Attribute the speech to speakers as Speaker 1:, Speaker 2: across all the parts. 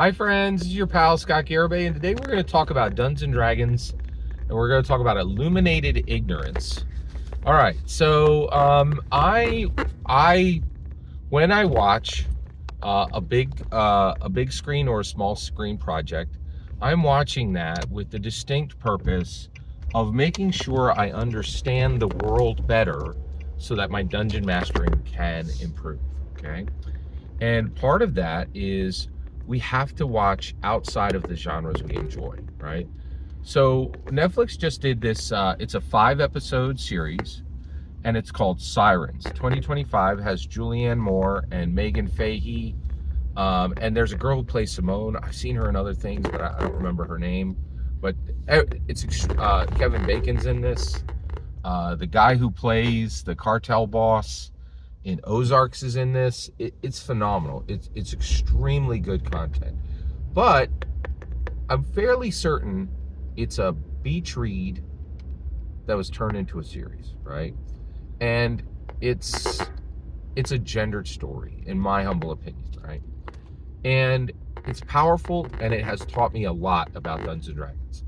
Speaker 1: Hi friends, this is your pal Scott Garibay, and today we're going to talk about Dungeons and Dragons, and we're going to talk about Illuminated Ignorance. All right, so I when I watch a big screen or a small screen project, I'm watching that with the distinct purpose of making sure I understand the world better, so that my dungeon mastering can improve. Okay, and part of that is we have to watch outside of the genres we enjoy, right? So Netflix just did this, it's a 5-episode series, and it's called Sirens. 2025 has Julianne Moore and Megan Fahey, and there's a girl who plays Simone. I've seen her in other things, but I don't remember her name. But it's Kevin Bacon's in this. The guy who plays the cartel boss in Ozarks is in this. It's phenomenal. It's extremely good content. But I'm fairly certain it's a beach read that was turned into a series, right? And it's a gendered story, in my humble opinion, right? And it's powerful, and it has taught me a lot about Dungeons and Dragons.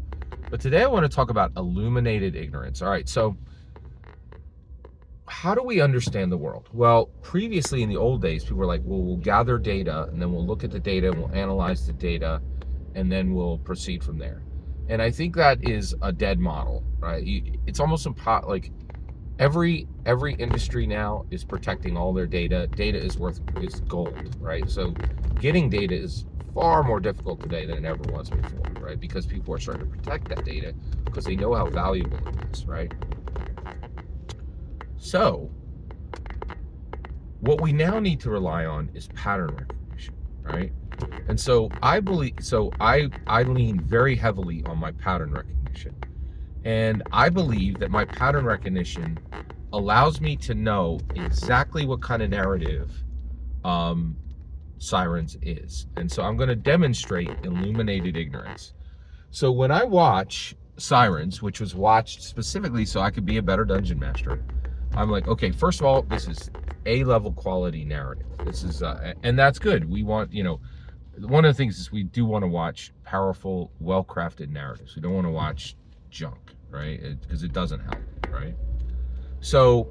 Speaker 1: But today I want to talk about Illuminated Ignorance. All right, so how do we understand the world? Well, previously in the old days, people were like, well, we'll gather data, and then we'll look at the data, and we'll analyze the data, and then we'll proceed from there. And I think that is a dead model, right? It's almost impossible. Like every industry now is protecting all their data. Data is gold, right? So getting data is far more difficult today than it ever was before, right? Because people are starting to protect that data because they know how valuable it is, right? So what we now need to rely on is pattern recognition, right? And so I lean very heavily on my pattern recognition. And I believe that my pattern recognition allows me to know exactly what kind of narrative Sirens is. And so I'm going to demonstrate Illuminated Ignorance. So when I watch Sirens, which was watched specifically so I could be a better dungeon master, I'm like, okay, first of all, this is A-level quality narrative. This is, and that's good. We want, one of the things is we do want to watch powerful, well-crafted narratives. We don't want to watch junk, right? Because it doesn't help, right? So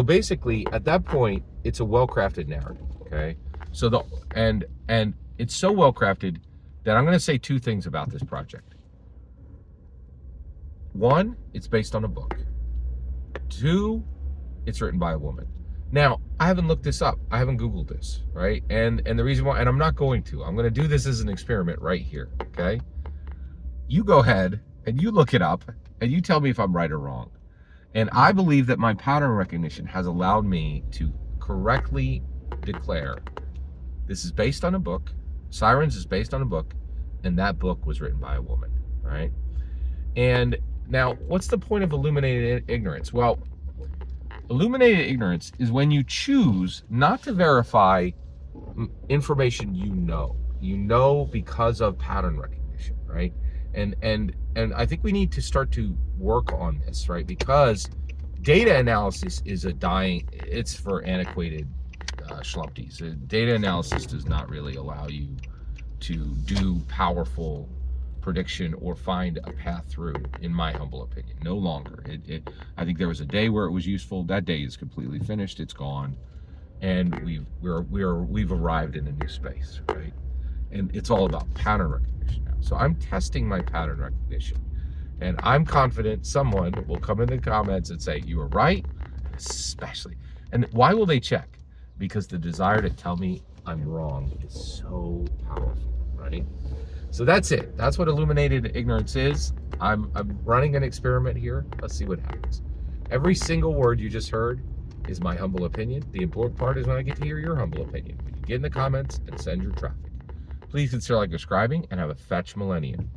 Speaker 1: basically, at that point, it's a well-crafted narrative, okay? So and it's so well-crafted that I'm going to say two things about this project. One, it's based on a book. Two, it's written by a woman. Now, I haven't looked this up. I haven't Googled this, right? And the reason why, and I'm not going to. I'm going to do this as an experiment right here, okay? You go ahead and you look it up and you tell me if I'm right or wrong. And I believe that my pattern recognition has allowed me to correctly declare this is based on a book. Sirens is based on a book, and that book was written by a woman, right? And now, what's the point of Illuminated Ignorance? Well, Illuminated Ignorance is when you choose not to verify information you know because of pattern recognition, right? And I think we need to start to work on this, right? Because data analysis is it's for antiquated schlumpties. Data analysis does not really allow you to do powerful prediction or find a path through, in my humble opinion. No longer. I think there was a day where it was useful. That day is completely finished. It's gone, and we've arrived in a new space, right? And it's all about pattern recognition now. So I'm testing my pattern recognition, and I'm confident someone will come in the comments and say you were right, especially. And why will they check? Because the desire to tell me I'm wrong is so powerful, right? So that's it. That's what Illuminated Ignorance is. I'm running an experiment here. Let's see what happens. Every single word you just heard is my humble opinion. The important part is when I get to hear your humble opinion. You get in the comments and send your traffic. Please consider subscribing and have a fetch millennium.